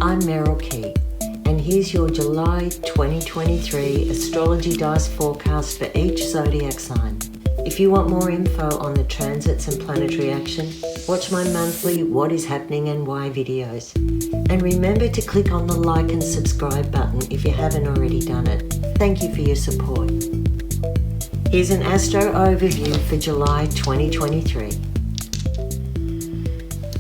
I'm Meryl Key, and here's your July 2023 Astrology Dice forecast for each zodiac sign. If you want more info on the transits and planetary action, watch my monthly What is Happening and Why videos. And remember to click on the like and subscribe button if you haven't already done it. Thank you for your support. Here's an astro overview for July 2023.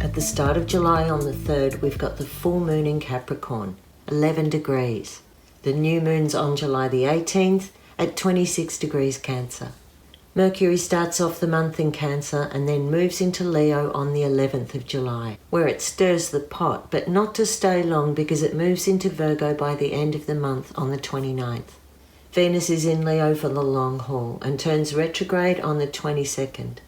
At the start of July on the 3rd, we've got the full moon in Capricorn, 11 degrees. The new moon's on July the 18th at 26 degrees Cancer. Mercury starts off the month in Cancer and then moves into Leo on the 11th of July, where it stirs the pot, but not to stay long because it moves into Virgo by the end of the month on the 29th. Venus is in Leo for the long haul and turns retrograde on the 22nd.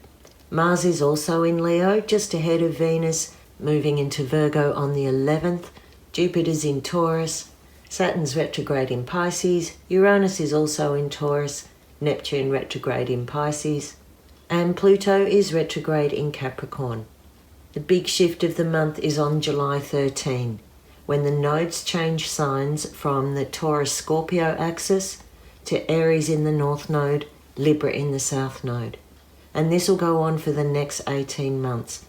Mars is also in Leo, just ahead of Venus, moving into Virgo on the 11th. Jupiter's in Taurus. Saturn's retrograde in Pisces. Uranus is also in Taurus. Neptune retrograde in Pisces. And Pluto is retrograde in Capricorn. The big shift of the month is on July 13, when the nodes change signs from the Taurus-Scorpio axis to Aries in the North Node, Libra in the South Node. And this will go on for the next 18 months.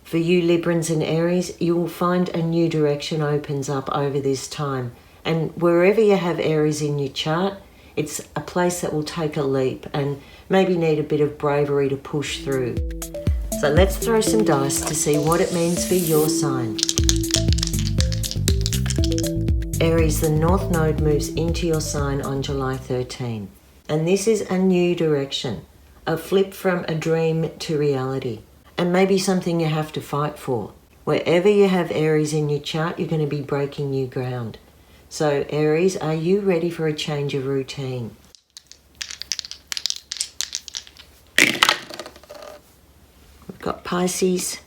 For you Librans and Aries, you will find a new direction opens up over this time. And wherever you have Aries in your chart, it's a place that will take a leap and maybe need a bit of bravery to push through. So let's throw some dice to see what it means for your sign. Aries, the North Node moves into your sign on July 13. And this is a new direction. A flip from a dream to reality, and maybe something you have to fight for. Wherever you have Aries in your chart, you're going to be breaking new ground. So Aries, are you ready for a change of routine? We've got Pisces,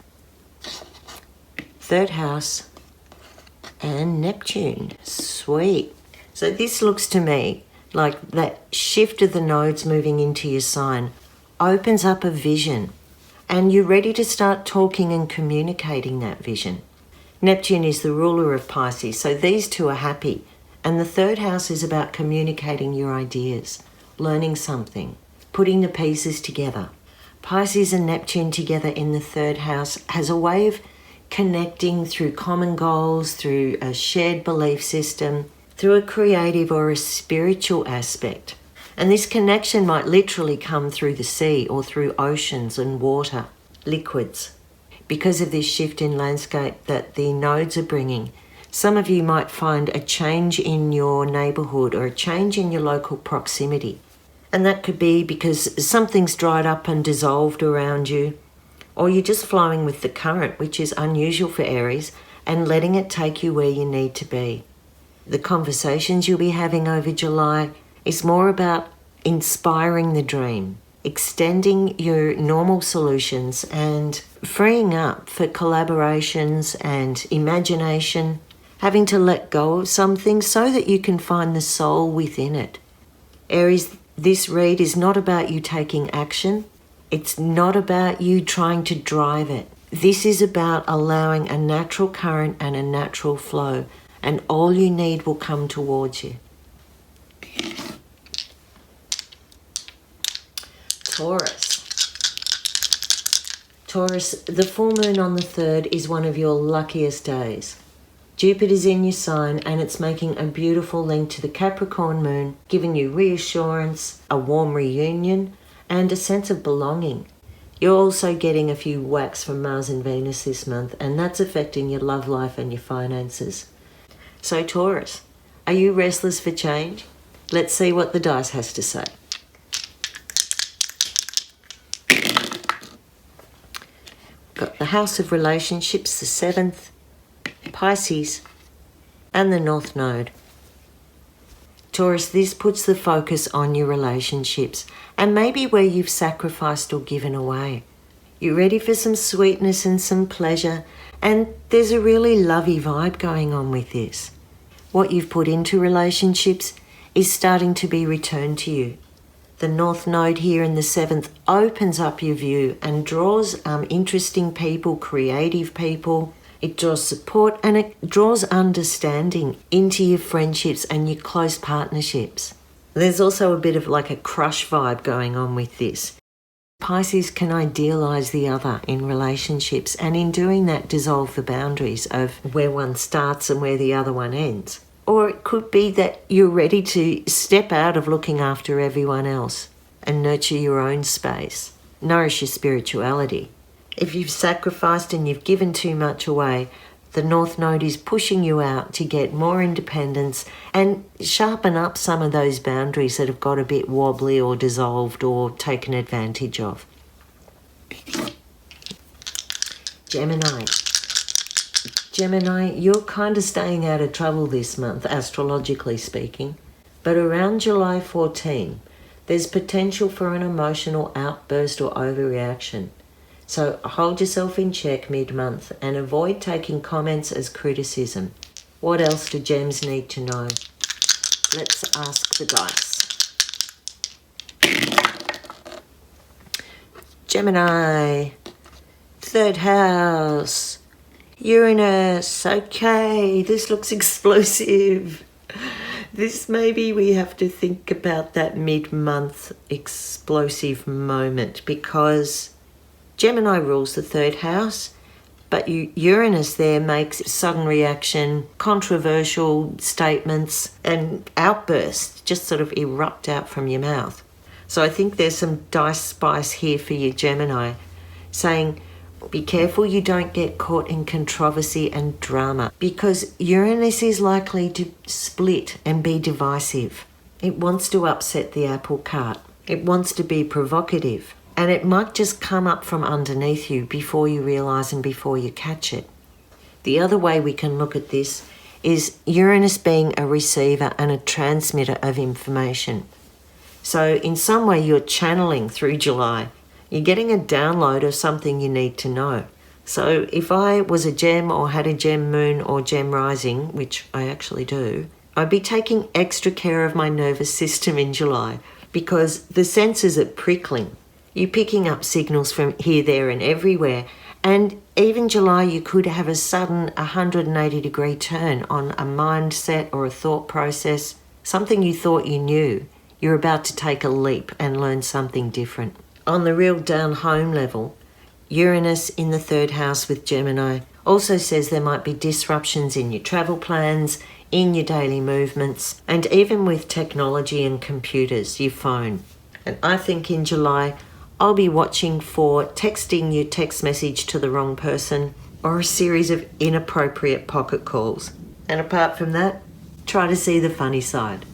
3rd house, and Neptune. Sweet. So this looks to me like that shift of the nodes moving into your sign opens up a vision, and you're ready to start talking and communicating that vision. Neptune is the ruler of Pisces, so these two are happy. And the 3rd house is about communicating your ideas, learning something, putting the pieces together. Pisces and Neptune together in the 3rd house has a way of connecting through common goals, through a shared belief system, through a creative or a spiritual aspect. And this connection might literally come through the sea or through oceans and water, liquids. Because of this shift in landscape that the nodes are bringing, some of you might find a change in your neighbourhood or a change in your local proximity. And that could be because something's dried up and dissolved around you, or you're just flowing with the current, which is unusual for Aries, and letting it take you where you need to be. The conversations you'll be having over July is more about inspiring the dream, extending your normal solutions and freeing up for collaborations and imagination, having to let go of something so that you can find the soul within it. Aries, this read is not about you taking action. It's not about you trying to drive it. This is about allowing a natural current and a natural flow, and all you need will come towards you. Taurus. Taurus, the full moon on the 3rd is one of your luckiest days. Jupiter's in your sign and it's making a beautiful link to the Capricorn moon, giving you reassurance, a warm reunion, and a sense of belonging. You're also getting a few whacks from Mars and Venus this month, and that's affecting your love life and your finances. So Taurus, are you restless for change? Let's see what the dice has to say. Got the House of Relationships, the 7th, Pisces, and the North Node. Taurus, this puts the focus on your relationships and maybe where you've sacrificed or given away. You're ready for some sweetness and some pleasure, and there's a really lovey vibe going on with this. What you've put into relationships is starting to be returned to you. The North Node here in the 7th opens up your view and draws interesting people, creative people, It draws support and it draws understanding into your friendships and your close partnerships. There's also a bit of like a crush vibe going on with this. Pisces can idealise the other in relationships, and in doing that dissolve the boundaries of where one starts and where the other one ends. Or it could be that you're ready to step out of looking after everyone else and nurture your own space, nourish your spirituality. If you've sacrificed and you've given too much away, the North Node is pushing you out to get more independence and sharpen up some of those boundaries that have got a bit wobbly or dissolved or taken advantage of. Gemini. Gemini, you're kind of staying out of trouble this month, astrologically speaking. But around July 14, there's potential for an emotional outburst or overreaction. So hold yourself in check mid-month and avoid taking comments as criticism. What else do gems need to know? Let's ask the dice. Gemini, 3rd house, Uranus. Okay, this looks explosive. This maybe we have to think about that mid-month explosive moment, because Gemini rules the 3rd house, but Uranus there makes sudden reaction, controversial statements and outbursts just sort of erupt out from your mouth. So I think there's some dice spice here for you, Gemini, saying be careful you don't get caught in controversy and drama, because Uranus is likely to split and be divisive. It wants to upset the apple cart. It wants to be provocative. And it might just come up from underneath you before you realise and before you catch it. The other way we can look at this is Uranus being a receiver and a transmitter of information. So in some way you're channeling through July. You're getting a download of something you need to know. So if I was a gem or had a gem moon or gem rising, which I actually do, I'd be taking extra care of my nervous system in July, because the senses are prickling. You're picking up signals from here, there and everywhere. And even July, you could have a sudden 180-degree turn on a mindset or a thought process. Something you thought you knew. You're about to take a leap and learn something different. On the real down-home level, Uranus in the 3rd house with Gemini also says there might be disruptions in your travel plans, in your daily movements, and even with technology and computers, your phone. And I think in July, I'll be watching for texting your text message to the wrong person or a series of inappropriate pocket calls. And apart from that, try to see the funny side.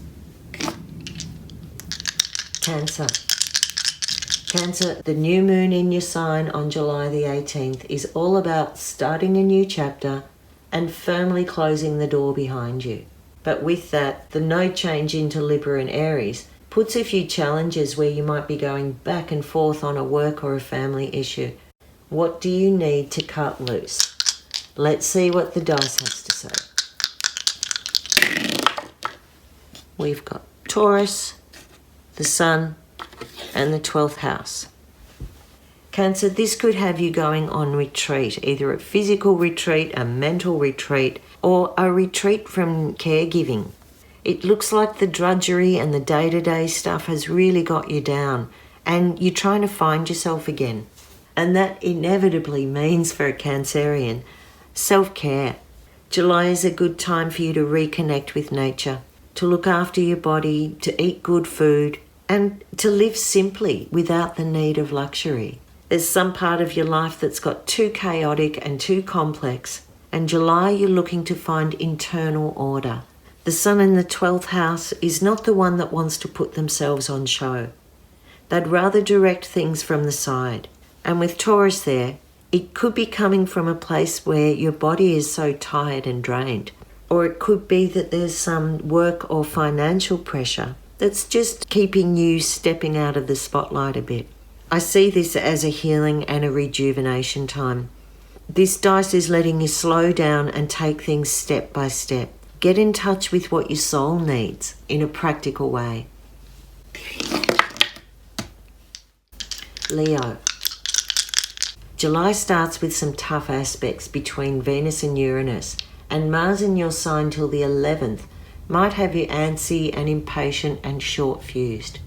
Cancer. Cancer, the new moon in your sign on July the 18th is all about starting a new chapter and firmly closing the door behind you. But with that, the node change into Libra and Aries puts a few challenges where you might be going back and forth on a work or a family issue. What do you need to cut loose? Let's see what the dice has to say. We've got Taurus, the Sun, and the 12th house. Cancer, this could have you going on retreat, either a physical retreat, a mental retreat, or a retreat from caregiving. It looks like the drudgery and the day-to-day stuff has really got you down, and you're trying to find yourself again. And that inevitably means for a Cancerian, self-care. July is a good time for you to reconnect with nature, to look after your body, to eat good food, and to live simply without the need of luxury. There's some part of your life that's got too chaotic and too complex, and July you're looking to find internal order. The Sun in the 12th house is not the one that wants to put themselves on show. They'd rather direct things from the side. And with Taurus there, it could be coming from a place where your body is so tired and drained. Or it could be that there's some work or financial pressure that's just keeping you stepping out of the spotlight a bit. I see this as a healing and a rejuvenation time. This dice is letting you slow down and take things step by step. Get in touch with what your soul needs in a practical way. Leo. July starts with some tough aspects between Venus and Uranus, and Mars in your sign till the 11th might have you antsy and impatient and short-fused.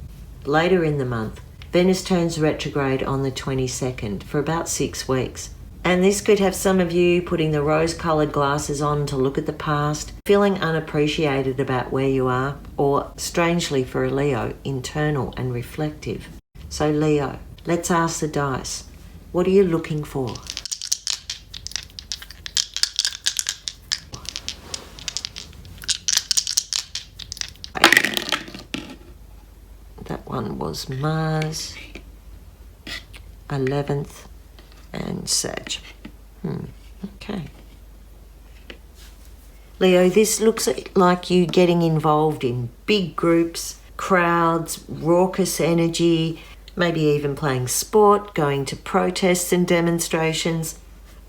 Later in the month, Venus turns retrograde on the 22nd for about 6 weeks. And this could have some of you putting the rose-coloured glasses on to look at the past, feeling unappreciated about where you are, or, strangely for a Leo, internal and reflective. So Leo, let's ask the dice. What are you looking for? That one was Mars, 11th, and Sag. Okay. Leo, this looks like you getting involved in big groups, crowds, raucous energy, maybe even playing sport, going to protests and demonstrations.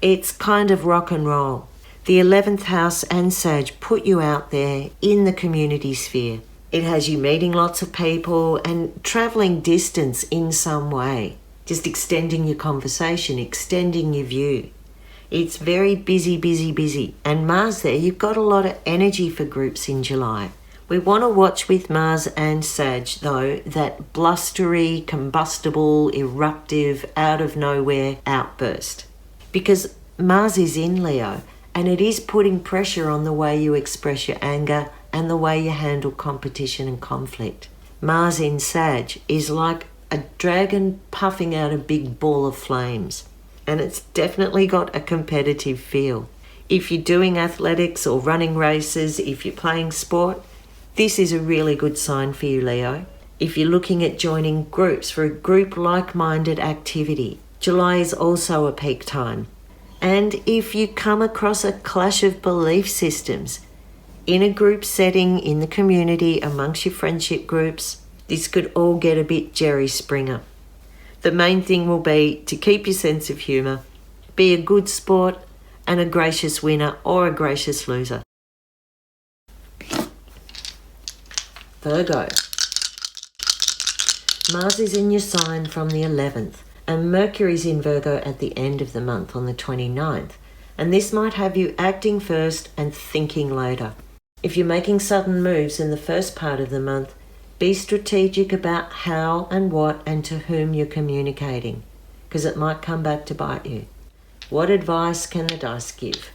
It's kind of rock and roll. The 11th house and Sag put you out there in the community sphere. It has you meeting lots of people and travelling distance in some way. Just extending your conversation, extending your view. It's very busy, busy, busy. And Mars there, you've got a lot of energy for groups in July. We want to watch with Mars and Sag, though, that blustery, combustible, eruptive, out of nowhere outburst. Because Mars is in Leo, and it is putting pressure on the way you express your anger and the way you handle competition and conflict. Mars in Sag is like a dragon puffing out a big ball of flames, and it's definitely got a competitive feel. If you're doing athletics or running races, if you're playing sport, this is a really good sign for you, Leo. If you're looking at joining groups for a group like-minded activity, July is also a peak time. And if you come across a clash of belief systems in a group setting, in the community, amongst your friendship groups, this could all get a bit Jerry Springer. The main thing will be to keep your sense of humour, be a good sport, and a gracious winner or a gracious loser. Virgo. Mars is in your sign from the 11th, and Mercury's in Virgo at the end of the month on the 29th, and this might have you acting first and thinking later. If you're making sudden moves in the first part of the month, be strategic about how and what and to whom you're communicating, because it might come back to bite you. What advice can the dice give?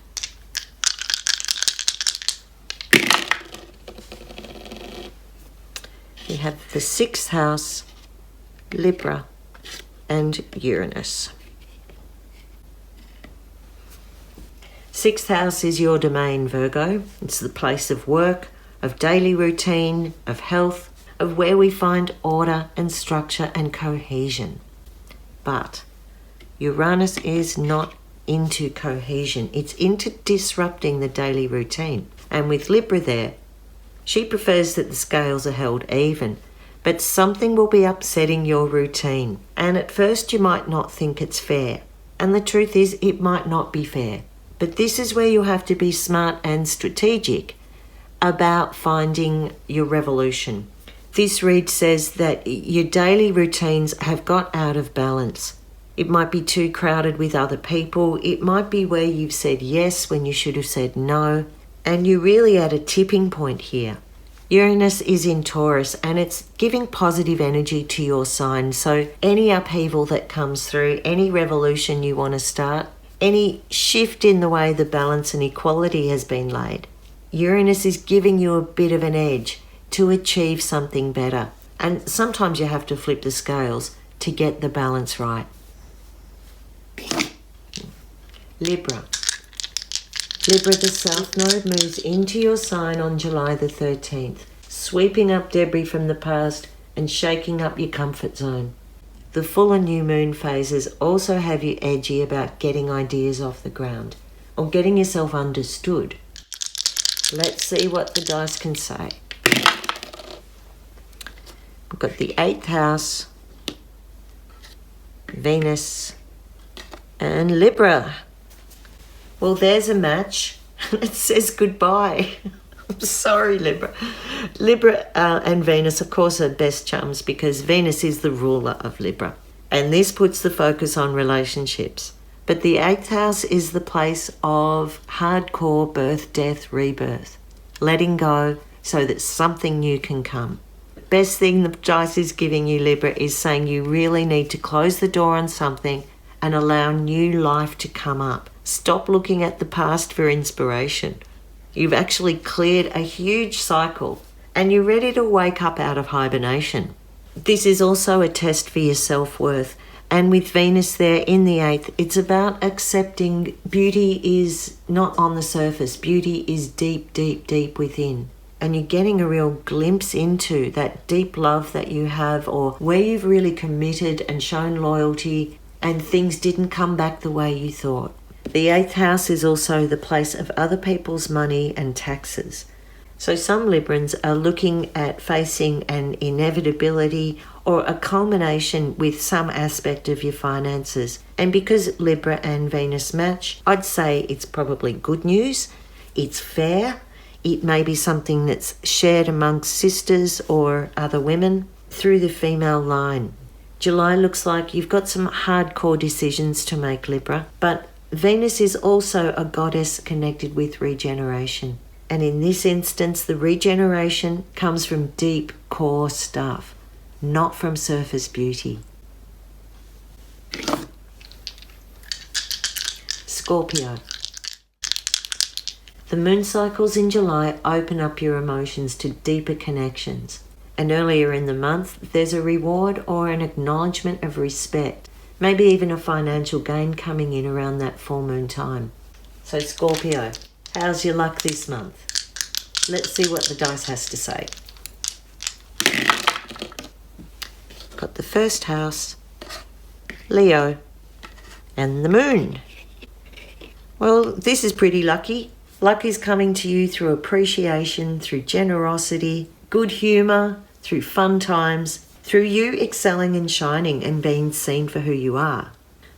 We have the 6th house, Libra, and Uranus. 6th house is your domain, Virgo. It's the place of work, of daily routine, of health, of where we find order and structure and cohesion. But Uranus is not into cohesion. It's into disrupting the daily routine. And with Libra there, she prefers that the scales are held even, but something will be upsetting your routine. And at first you might not think it's fair. And the truth is, it might not be fair. But this is where you have to be smart and strategic about finding your revolution. This read says that your daily routines have got out of balance. It might be too crowded with other people. It might be where you've said yes when you should have said no. And you're really at a tipping point here. Uranus is in Taurus and it's giving positive energy to your sign. So any upheaval that comes through, any revolution you want to start, any shift in the way the balance and equality has been laid, Uranus is giving you a bit of an edge to achieve something better. And sometimes you have to flip the scales to get the balance right. Libra. Libra, the South Node moves into your sign on July the 13th, sweeping up debris from the past and shaking up your comfort zone. The full and new moon phases also have you edgy about getting ideas off the ground or getting yourself understood. Let's see what the dice can say. We've got the 8th house, Venus, and Libra. Well, there's a match. It says goodbye. I'm sorry, Libra. Libra and Venus, of course, are best chums because Venus is the ruler of Libra. And this puts the focus on relationships. But the 8th house is the place of hardcore birth, death, rebirth. Letting go so that something new can come. Best thing the dice is giving you, Libra, is saying you really need to close the door on something and allow new life to come up. Stop looking at the past for inspiration. You've actually cleared a huge cycle and you're ready to wake up out of hibernation. This is also a test for your self-worth. And with Venus there in the 8th, it's about accepting beauty is not on the surface. Beauty is deep, deep, deep within. And you're getting a real glimpse into that deep love that you have, or where you've really committed and shown loyalty and things didn't come back the way you thought. The 8th house is also the place of other people's money and taxes. So some Librans are looking at facing an inevitability or a culmination with some aspect of your finances. And because Libra and Venus match, I'd say it's probably good news, it's fair, it may be something that's shared amongst sisters or other women through the female line. July looks like you've got some hardcore decisions to make, Libra, but Venus is also a goddess connected with regeneration. And in this instance, the regeneration comes from deep core stuff, not from surface beauty. Scorpio. The moon cycles in July open up your emotions to deeper connections. And earlier in the month, there's a reward or an acknowledgement of respect, maybe even a financial gain coming in around that full moon time. So Scorpio, how's your luck this month? Let's see what the dice has to say. Got the first house, Leo, and the moon. Well, this is pretty lucky. Luck is coming to you through appreciation, through generosity, good humour, through fun times, through you excelling and shining and being seen for who you are.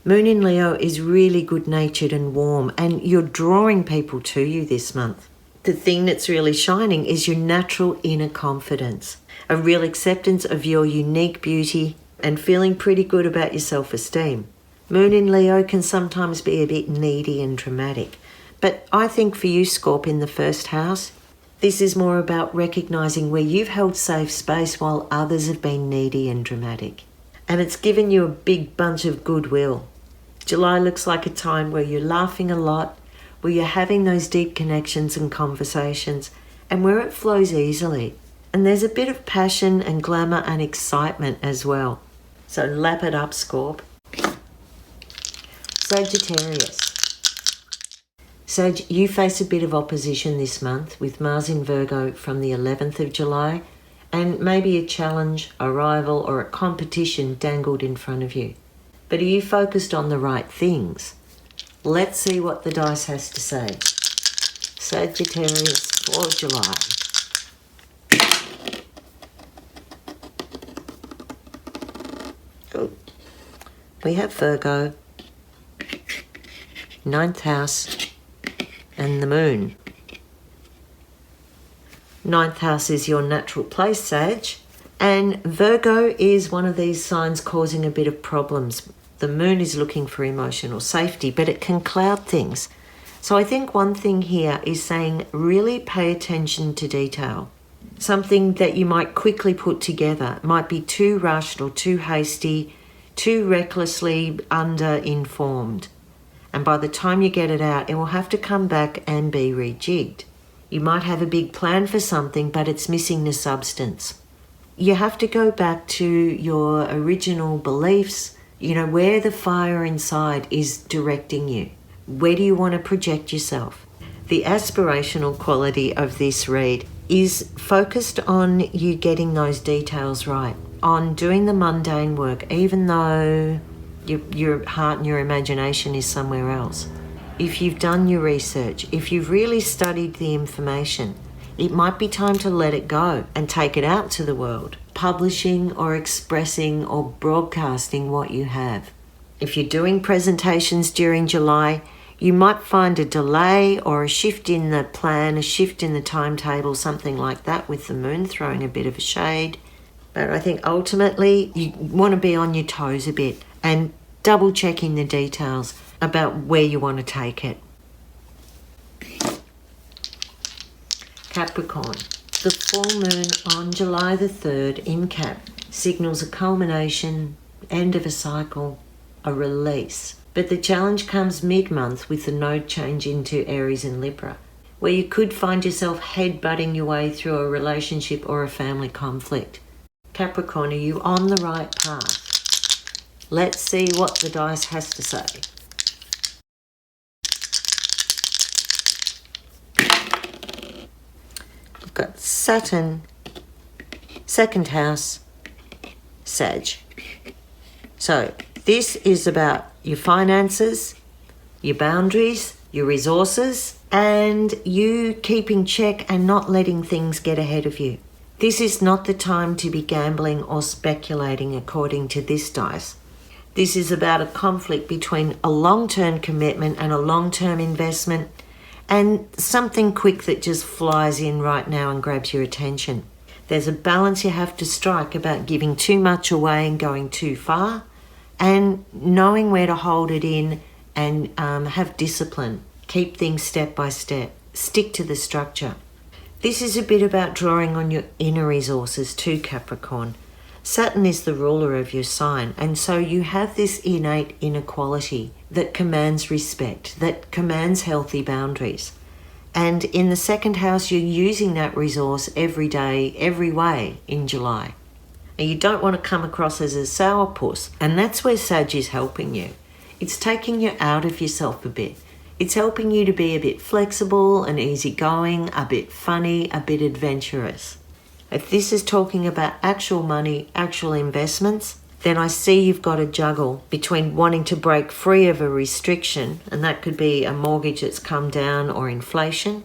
Moon in Leo is really good-natured and warm, and you're drawing people to you this month. The thing that's really shining is your natural inner confidence, a real acceptance of your unique beauty and feeling pretty good about your self-esteem. Moon in Leo can sometimes be a bit needy and dramatic, but I think for you, Scorp, in the first house, this is more about recognising where you've held safe space while others have been needy and dramatic. And it's given you a big bunch of goodwill. July looks like a time where you're laughing a lot, where you're having those deep connections and conversations, and where it flows easily. And there's a bit of passion and glamour and excitement as well. So lap it up, Scorp. Sagittarius. Sag, you face a bit of opposition this month with Mars in Virgo from the 11th of July, and maybe a challenge, a rival, or a competition dangled in front of you. But are you focused on the right things? Let's see what the dice has to say. Sagittarius for July. Oh, we have Virgo, 9th house, and the moon. 9th house is your natural place, Sag, and Virgo is one of these signs causing a bit of problems. The moon is looking for emotional safety, but it can cloud things. So I think one thing here is saying really pay attention to detail. Something that you might quickly put together might be too rushed or too hasty, too recklessly under-informed. And by the time you get it out, it will have to come back and be rejigged. You might have a big plan for something, but it's missing the substance. You have to go back to your original beliefs, where the fire inside is directing you. Where do you want to project yourself? The aspirational quality of this read is focused on you getting those details right, on doing the mundane work, even though your heart and your imagination is somewhere else. If you've done your research, if you've really studied the information, it might be time to let it go and take it out to the world, publishing or expressing or broadcasting what you have. If you're doing presentations during July, you might find a delay or a shift in the plan, a shift in the timetable, something like that, with the moon throwing a bit of a shade. But I think ultimately you want to be on your toes a bit and double checking the details. about where you want to take it. Capricorn. The full moon on July the 3rd in Cap signals a culmination, end of a cycle, a release. But the challenge comes mid-month with the node change into Aries and Libra, where you could find yourself head-butting your way through a relationship or a family conflict. Capricorn, are you on the right path? Let's see what the dice has to say. We've got Saturn, second house, Sag. So this is about your finances, your boundaries, your resources, and you keeping check and not letting things get ahead of you. This is not the time to be gambling or speculating according to this dice. This is about a conflict between a long-term commitment and a long-term investment, and something quick that just flies in right now and grabs your attention. There's a balance you have to strike about giving too much away and going too far, and knowing where to hold it in and have discipline. Keep things step by step. Stick to the structure. This is a bit about drawing on your inner resources too, Capricorn. Saturn is the ruler of your sign, and so you have this innate inner quality that commands respect, that commands healthy boundaries. And in the second house, you're using that resource every day, every way in July. And you don't want to come across as a sourpuss, and that's where Sag is helping you. It's taking you out of yourself a bit. It's helping you to be a bit flexible and easygoing, a bit funny, a bit adventurous. If this is talking about actual money, actual investments, then I see you've got to juggle between wanting to break free of a restriction, and that could be a mortgage that's come down or inflation,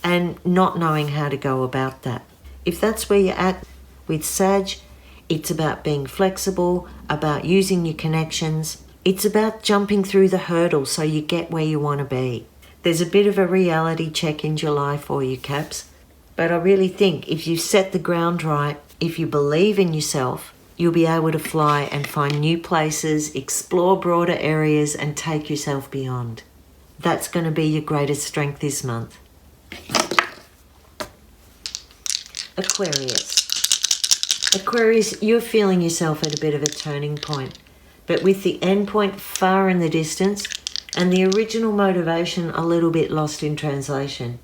and not knowing how to go about that. If that's where you're at with Sag, it's about being flexible, about using your connections. It's about jumping through the hurdle so you get where you want to be. There's a bit of a reality check in July for you, Caps. But I really think if you set the ground right, if you believe in yourself, you'll be able to fly and find new places, explore broader areas, and take yourself beyond. That's going to be your greatest strength this month. Aquarius. Aquarius, you're feeling yourself at a bit of a turning point. But with the end point far in the distance and the original motivation a little bit lost in translation,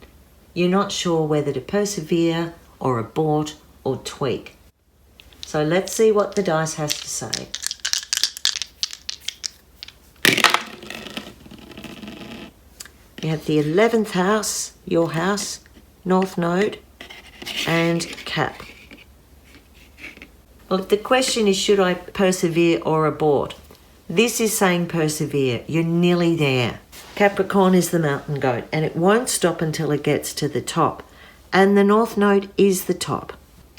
you're not sure whether to persevere or abort or tweak. So let's see what the dice has to say. You have the 11th house, your house, North Node, and Cap. Well, the question is, should I persevere or abort? This is saying persevere. You're nearly there. Capricorn is the mountain goat, and it won't stop until it gets to the top. And the North Node is the top.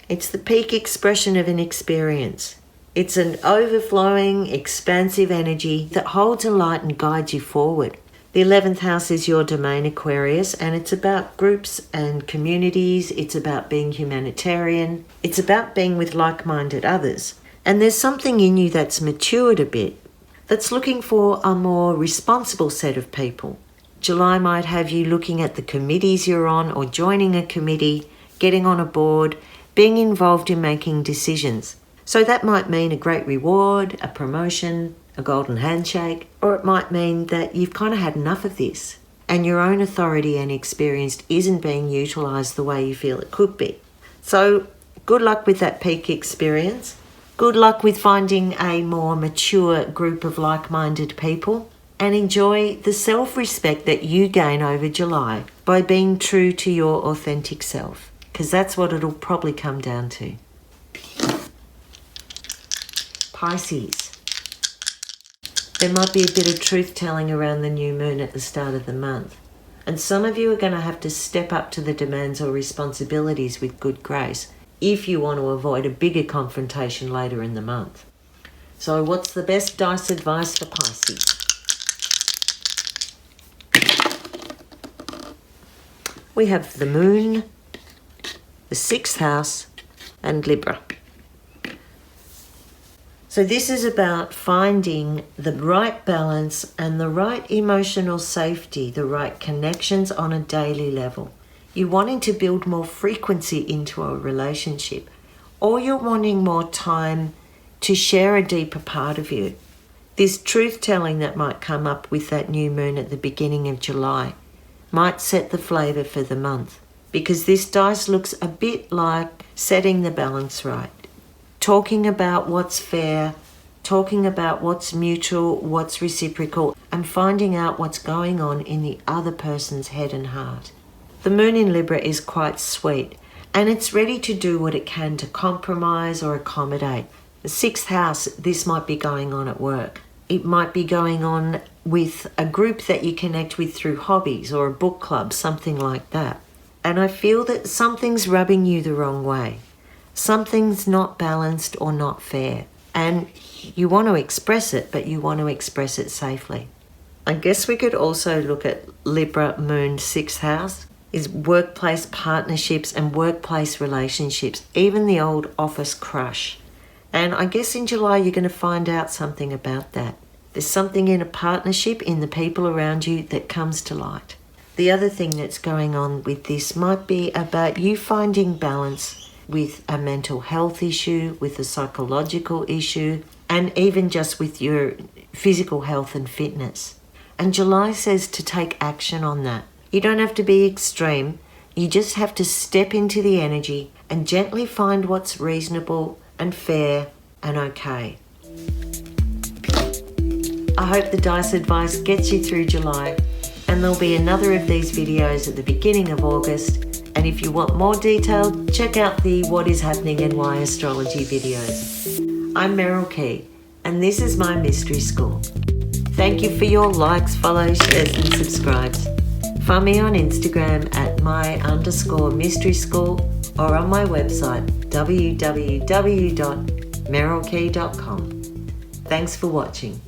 It's the peak expression of an experience. It's an overflowing, expansive energy that holds a light and guides you forward. The 11th house is your domain, Aquarius, and it's about groups and communities. It's about being humanitarian. It's about being with like-minded others. And there's something in you that's matured a bit, that's looking for a more responsible set of people. July might have you looking at the committees you're on or joining a committee, getting on a board, being involved in making decisions. So that might mean a great reward, a promotion, a golden handshake, or it might mean that you've kind of had enough of this and your own authority and experience isn't being utilised the way you feel it could be. So good luck with that peak experience. Good luck with finding a more mature group of like-minded people, and enjoy the self-respect that you gain over July by being true to your authentic self, because that's what it'll probably come down to. Pisces. There might be a bit of truth-telling around the new moon at the start of the month, and some of you are going to have to step up to the demands or responsibilities with good grace if you want to avoid a bigger confrontation later in the month. So what's the best dice advice for Pisces? We have the moon, the 6th house, and Libra. So this is about finding the right balance and the right emotional safety, the right connections on a daily level. You're wanting to build more frequency into a relationship, or you're wanting more time to share a deeper part of you. This truth-telling that might come up with that new moon at the beginning of July might set the flavour for the month, because this dice looks a bit like setting the balance right. Talking about what's fair, talking about what's mutual, what's reciprocal, and finding out what's going on in the other person's head and heart. The moon in Libra is quite sweet, and it's ready to do what it can to compromise or accommodate. The 6th house, this might be going on at work. It might be going on with a group that you connect with through hobbies or a book club, something like that. And I feel that something's rubbing you the wrong way. Something's not balanced or not fair. And you want to express it, but you want to express it safely. I guess we could also look at Libra moon 6th house is workplace partnerships and workplace relationships, even the old office crush. And I guess in July you're going to find out something about that. There's something in a partnership, in the people around you, that comes to light. The other thing that's going on with this might be about you finding balance with a mental health issue, with a psychological issue, and even just with your physical health and fitness. And July says to take action on that. You don't have to be extreme. You just have to step into the energy and gently find what's reasonable and fair and okay. I hope the dice advice gets you through July, and there'll be another of these videos at the beginning of August. And if you want more detail, check out the What is Happening and Why Astrology videos. I'm Meryl Key, and this is my mystery school. Thank you for your likes, follows, shares and subscribes. Find me on Instagram at my_mystery school or on my website www.merylkey.com. Thanks for watching.